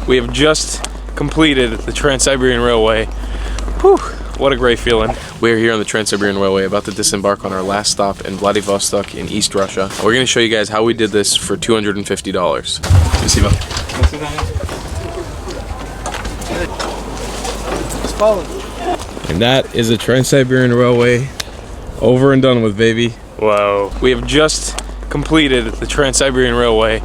We have just completed the Trans Siberian Railway. Whew, what a great feeling. We're here on the Trans Siberian Railway about to disembark on our last stop in Vladivostok in East Russia. We're going to show you guys how we did this for $250. Спасибо. And that is the Trans Siberian Railway over and done with, baby. Wow. We have just completed the Trans Siberian Railway.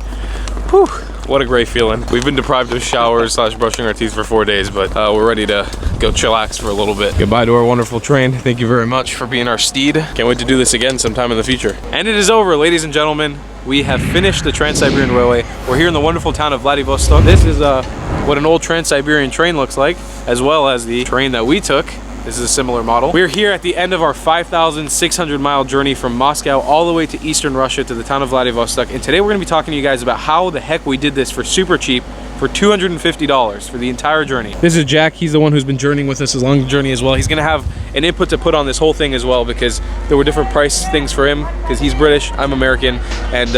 Whew, what a great feeling. We've been deprived of showers / brushing our teeth for 4 days, but we're ready to go chillax for a little bit. Goodbye to our wonderful train. Thank you very much for being our steed. Can't wait to do this again sometime in the future. And it is over, ladies and gentlemen. We have finished the Trans Siberian Railway. We're here in the wonderful town of Vladivostok. This is what an old Trans Siberian train looks like, as well as the train that we took. This is a similar model. We're here at the end of our 5,600 mile journey from Moscow all the way to Eastern Russia to the town of Vladivostok. And today we're gonna be talking to you guys about how the heck we did this for super cheap for $250 for the entire journey. This is Jack. He's the one who's been journeying with us along the journey as well. He's gonna have an input to put on this whole thing as well, because there were different price things for him, because he's British, I'm American, and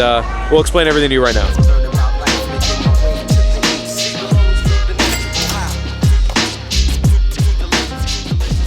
we'll explain everything to you right now.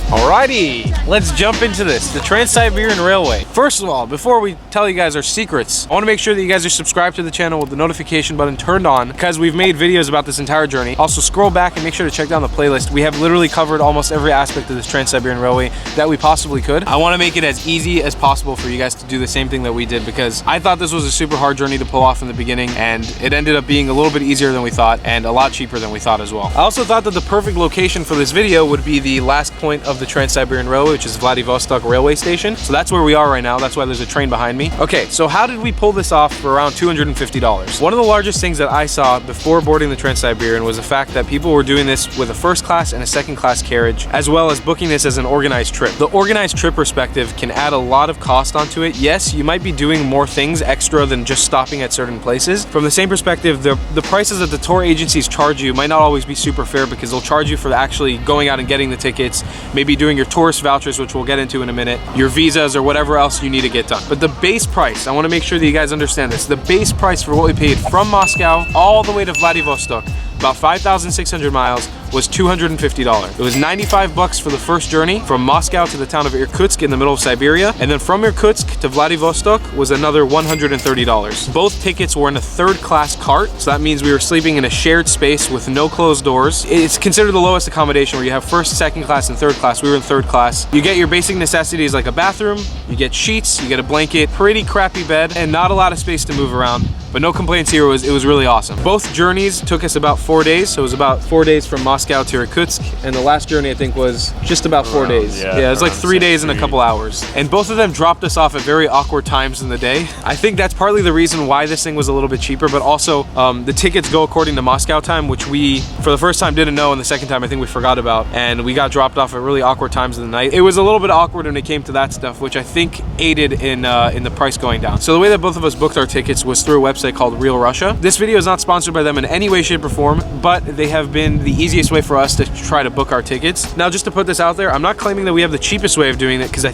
Alrighty, let's jump into this. The Trans Siberian Railway. First of all, before we tell you guys our secrets, I want to make sure that you guys are subscribed to the channel with the notification button turned on, because we've made videos about this entire journey. Also, scroll back and make sure to check down the playlist. We have literally covered almost every aspect of this Trans Siberian Railway that we possibly could. I want to make it as easy as possible for you guys to do the same thing that we did, because I thought this was a super hard journey to pull off in the beginning, and it ended up being a little bit easier than we thought and a lot cheaper than we thought as well. I also thought that the perfect location for this video would be the last point of the Trans Siberian Railway, which is Vladivostok railway station. So that's where we are right now. That's why there's a train behind me. Okay, so how did we pull this off for around $250? One of the largest things that I saw before boarding the Trans Siberian was the fact that people were doing this with a first class and a second class carriage, as well as booking this as an organized trip. The organized trip perspective can add a lot of cost onto it. Yes, you might be doing more things extra than just stopping at certain places. From the same perspective, the prices that the tour agencies charge you might not always be super fair, because they'll charge you for actually going out and getting the tickets, maybe doing your tourist vouchers, which we'll get into in a minute, your visas, or whatever else you need to get done. But the base price, I want to make sure that you guys understand this, the base price for what we paid from Moscow all the way to Vladivostok, about 5,600 miles, was $250. It was 95 bucks for the first journey from Moscow to the town of Irkutsk in the middle of Siberia, and then from Irkutsk to Vladivostok was another $130. Both tickets were in a third class cart, so that means we were sleeping in a shared space with no closed doors. It's considered the lowest accommodation, where you have first, second class, and third class. We were in third class. You get your basic necessities like a bathroom, you get sheets, you get a blanket, pretty crappy bed, and not a lot of space to move around. But no complaints here. It was really awesome. Both journeys took us about 4 days, so it was about 4 days from Moscow to Irkutsk, and the last journey I think was just about 4 days. Yeah, it was like 3 days and a couple hours. And both of them dropped us off at very awkward times in the day. I think that's partly the reason why this thing was a little bit cheaper, but also the tickets go according to Moscow time, which we, for the first time, didn't know, and the second time I think we forgot about, and we got dropped off at really awkward times of the night. It was a little bit awkward when it came to that stuff, which I think aided in the price going down. So the way that both of us booked our tickets was through a website called Real Russia. This video is not sponsored by them in any way, shape, or form, but they have been the easiest way for us to try to book our tickets. Now, just to put this out there, I'm not claiming that we have the cheapest way of doing it, because I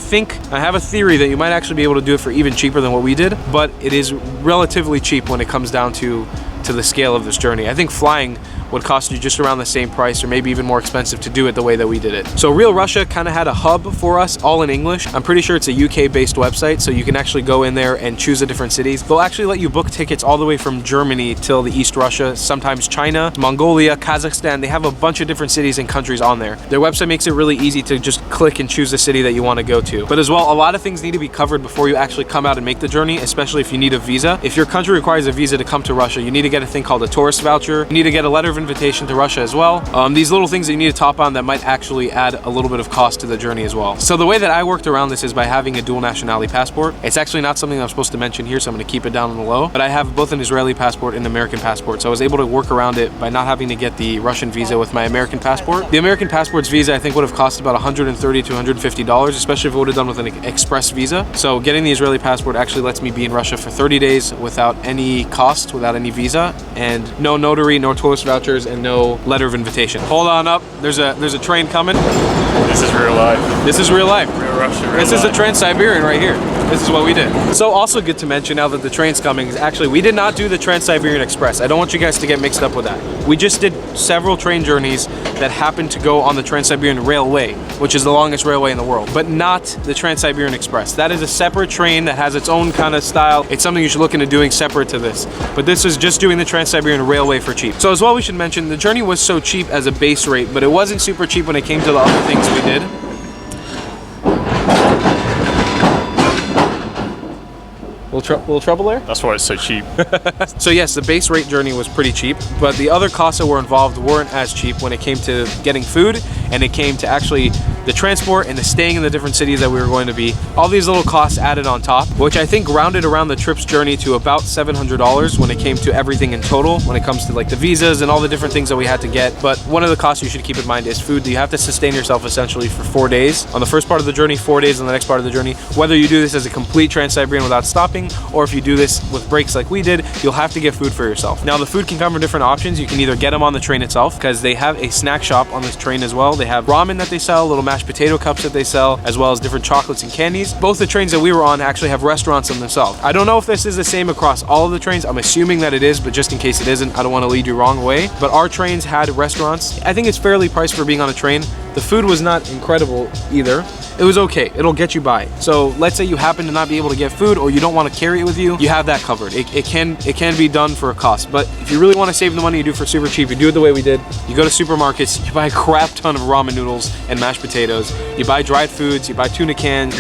have a theory that you might actually be able to do it for even cheaper than what we did, but it is relatively cheap when it comes down to the scale of this journey. I think flying would cost you just around the same price, or maybe even more expensive to do it the way that we did it. So Real Russia kind of had a hub for us, all in English. I'm pretty sure it's a UK-based website, so you can actually go in there and choose the different cities. They'll actually let you book tickets all the way from Germany till the East Russia, sometimes China, Mongolia, Kazakhstan. They have a bunch of different cities and countries on there. Their website makes it really easy to just click and choose the city that you want to go to. But as well, a lot of things need to be covered before you actually come out and make the journey, especially if you need a visa. If your country requires a visa to come to Russia, you need to get a thing called a tourist voucher. You need to get a letter of invitation to Russia as well. These little things that you need to top on that might actually add a little bit of cost to the journey as well. So the way that I worked around this is by having a dual nationality passport. It's actually not something I'm supposed to mention here, so I'm going to keep it down on the low, but I have both an Israeli passport and an American passport, so I was able to work around it by not having to get the Russian visa with my American passport. The American passport's visa I think would have cost about $130 to $150, especially if it would have done with an express visa. So getting the Israeli passport actually lets me be in Russia for 30 days without any cost, without any visa, and no notary, no tourist voucher, brochures and no letter of invitation. Hold on up. There's a train coming. This is real life. This is real life. Real Russia, real This life. is the Trans Siberian right here. This is what we did. So also good to mention now that the train's coming is actually we did not do the Trans Siberian Express. I don't want you guys to get mixed up with that. We just did several train journeys that happened to go on the Trans Siberian Railway, which is the longest railway in the world, but not the Trans Siberian Express. That is a separate train that has its own kind of style. It's something you should look into doing separate to this. But this is just doing the Trans Siberian Railway for cheap. So as well, we should mention the journey was so cheap as a base rate, but it wasn't super cheap when it came to the other things we did. Little trouble there? That's why it's so cheap. So yes, the base rate journey was pretty cheap, but the other costs that were involved weren't as cheap when it came to getting food and it came to actually the transport and the staying in the different cities that we were going to be. All these little costs added on top, which I think rounded around the trip's journey to about $700 when it came to everything in total, when it comes to like the visas and all the different things that we had to get. But one of the costs you should keep in mind is food. You have to sustain yourself essentially for 4 days. On the first part of the journey, 4 days on the next part of the journey. Whether you do this as a complete Trans-Siberian without stopping, or if you do this with breaks like we did, you'll have to get food for yourself. Now the food can come from different options. You can either get them on the train itself, because they have a snack shop on this train as well. They have ramen that they sell, little mashed potato cups that they sell, as well as different chocolates and candies. Both the trains that we were on actually have restaurants in themselves. I don't know if this is the same across all of the trains. I'm assuming that it is, but just in case it isn't, I don't want to lead you wrong way. But our trains had restaurants. I think it's fairly priced for being on a train. The food was not incredible either. It was okay. It'll get you by. So let's say you happen to not be able to get food or you don't want to carry it with you, you have that covered. It can be done for a cost. But if you really want to save the money, you do it for super cheap. You do it the way we did. You go to supermarkets, you buy a crap ton of ramen noodles and mashed potatoes. You buy dried foods, you buy tuna cans,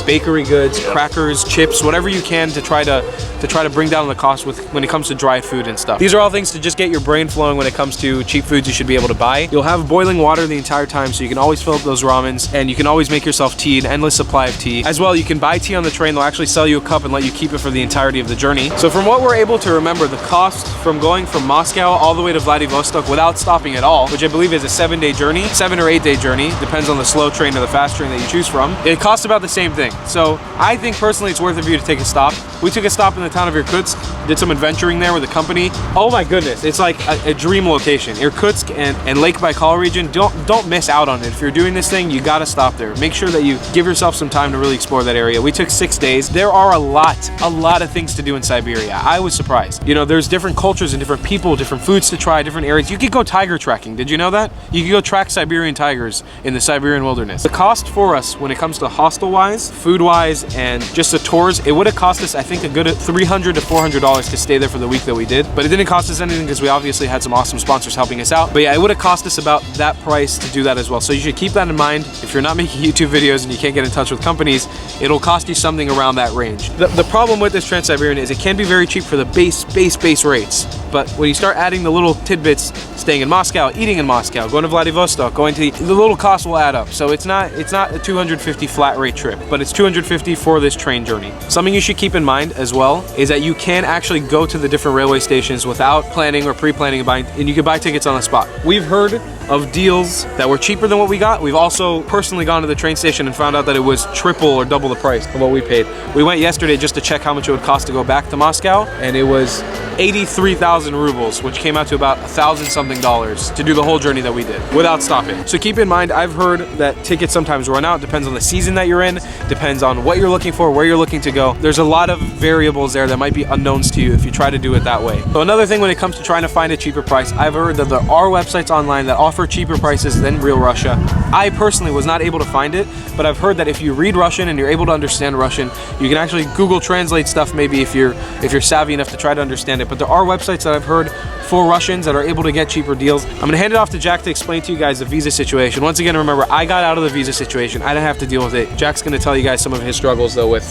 bakery goods, crackers, chips, whatever you can to try to bring down the cost when it comes to dried food and stuff. These are all things to just get your brain flowing when it comes to cheap foods you should be able to buy. You'll have boiling water the entire time, so you can always fill up those ramens, and you can always make yourself tea, an endless supply of tea. As well, you can buy tea on the train. They'll actually sell you a cup and let you keep it for the entirety of the journey. So from what we're able to remember, the cost from going from Moscow all the way to Vladivostok without stopping at all, which I believe is a 7-day journey, 7 or 8 day journey, depends on the slow train or the fast train that you choose from, it costs about the same thing. So I think personally it's worth it for you to take a stop. We took a stop in the town of Irkutsk, did some adventuring there with the company. Oh my goodness, it's like a dream location. Irkutsk and Lake Baikal region, don't miss out on it. If you're doing this thing, you gotta stop there. Make sure that you give yourself some time to really explore that area. We took 6 days. There are a lot of things to do in Siberia. I was surprised. You know, there's different cultures and different people, different foods to try, different areas. You could go tiger trekking. Did you know that? You could go track Siberian tigers in the Siberian wilderness. The cost for us when it comes to hostel-wise, food-wise, and just the tours, it would have cost us, I think, a good $300 to $400 to stay there for the week that we did. But it didn't cost us anything because we obviously had some awesome sponsors helping us out. But yeah, it would have cost us about that price to do that as well. So you should keep that in mind. If you're not making YouTube videos and you can't get in touch with companies, it'll cost you something around that range. The problem with this Trans-Siberian is it can be very cheap for the base rates. But when you start adding the little tidbits, staying in Moscow, eating in Moscow, going to Vladivostok, going to the little costs will add up. So it's not a 250 flat rate trip, but it's 250 for this train journey. Something you should keep in mind as well is that you can actually go to the different railway stations without planning or pre-planning and buying, and you can buy tickets on the spot. We've heard of deals that were cheaper than what we got. We've also personally gone to the train station and found out that it was triple or double the price of what we paid. We went yesterday just to check how much it would cost to go back to Moscow, and it was 83,000 rubles, which came out to about $1,000-something to do the whole journey that we did without stopping. So keep in mind, I've heard that tickets sometimes run out. Depends on the season that you're in, depends on what you're looking for, where you're looking to go. There's a lot of variables there that might be unknowns to you if you try to do it that way. So another thing when it comes to trying to find a cheaper price, I've heard that there are websites online that offer cheaper prices than real Russia. I personally was not able to find it, but I've heard that if you read Russian and you're able to understand Russian, you can actually Google Translate stuff maybe if you're savvy enough to try to understand it. But there are websites that I've heard for Russians that are able to get cheaper deals. I'm gonna hand it off to Jack to explain to you guys the visa situation. Once again, remember, I got out of the visa situation. I didn't have to deal with it. Jack's gonna tell you guys some of his struggles though with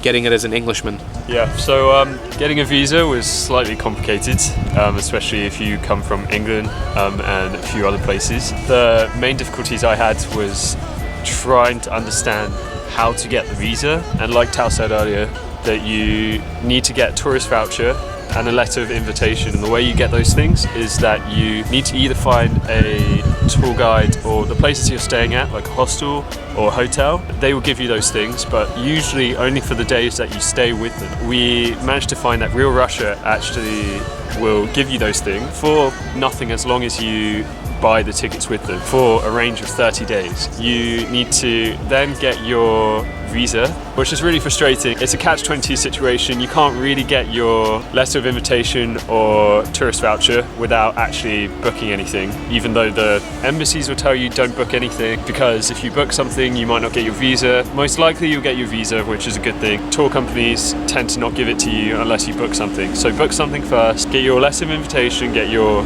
getting it as an Englishman. Yeah, so getting a visa was slightly complicated, especially if you come from England and a few other places. The main difficulties I had was trying to understand how to get the visa, and like Tal said earlier, that you need to get a tourist voucher and a letter of invitation, and the way you get those things is that you need to either find a tour guide or the places you're staying at, like a hostel or hotel, they will give you those things, but usually only for the days that you stay with them. We managed to find that Real Russia actually will give you those things for nothing as long as you buy the tickets with them for a range of 30 days. You need to then get your visa, which is really frustrating. It's a catch-22 situation. You can't really get your letter of invitation or tourist voucher without actually booking anything, even though the embassies will tell you don't book anything, because if you book something you might not get your visa. Most likely you'll get your visa, which is a good thing. Tour companies tend to not give it to you unless you book something. So book something first, get your letter of invitation, get your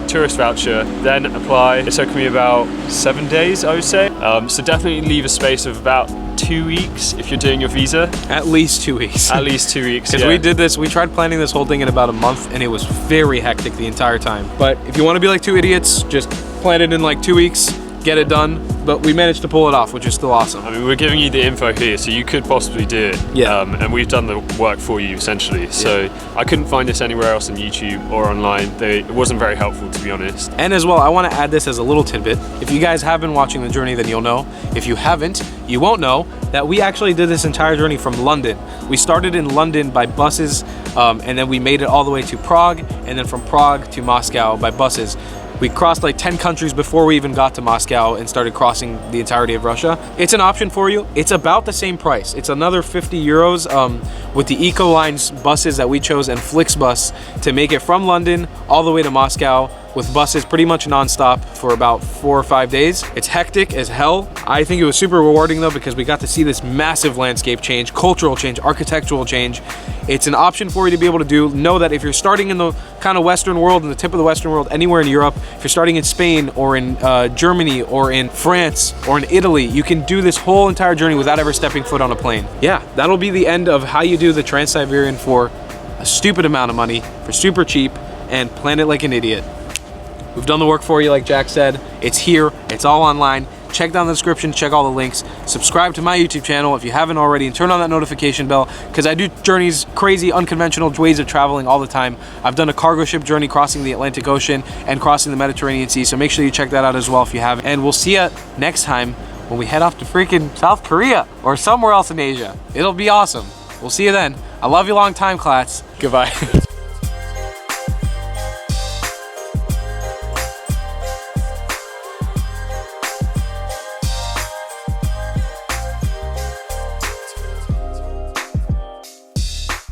tourist voucher, then apply. It took me about 7 days, I would say. So definitely leave a space of about 2 weeks if you're doing your visa. At least 2 weeks. At least 2 weeks, Because we did this, we tried planning this whole thing in about a month, and it was very hectic the entire time. But if you want to be like two idiots, just plan it in like 2 weeks, get it done. But we managed to pull it off, which is still awesome. I mean, we're giving you the info here, so you could possibly do it. Yeah. And we've done the work for you, essentially. So I couldn't find this anywhere else on YouTube or online. It wasn't very helpful, to be honest. And as well, I want to add this as a little tidbit. If you guys have been watching the journey, then you'll know. If you haven't, you won't know that we actually did this entire journey from London. We started in London by buses, and then we made it all the way to Prague, and then from Prague to Moscow by buses. We crossed like 10 countries before we even got to Moscow and started crossing the entirety of Russia. It's an option for you. It's about the same price. It's another 50 euros with the Ecolines buses that we chose and Flixbus to make it from London all the way to Moscow with buses pretty much non-stop for about 4 or 5 days. It's hectic as hell. I think it was super rewarding though, because we got to see this massive landscape change, cultural change, architectural change. It's an option for you to be able to do. Know that if you're starting in the kind of Western world, in the tip of the Western world, anywhere in Europe, if you're starting in Spain or in Germany or in France or in Italy, you can do this whole entire journey without ever stepping foot on a plane. Yeah, that'll be the end of how you do the Trans Siberian for a stupid amount of money, for super cheap, and plan it like an idiot. We've done the work for you, like Jack said. It's here, it's all online. Check down the description, check all the links. Subscribe to my YouTube channel if you haven't already, and turn on that notification bell, because I do journeys, crazy, unconventional ways of traveling all the time. I've done a cargo ship journey crossing the Atlantic Ocean and crossing the Mediterranean Sea, so make sure you check that out as well if you haven't. And we'll see you next time when we head off to freaking South Korea or somewhere else in Asia. It'll be awesome. We'll see you then. I love you long time, Clats. Goodbye.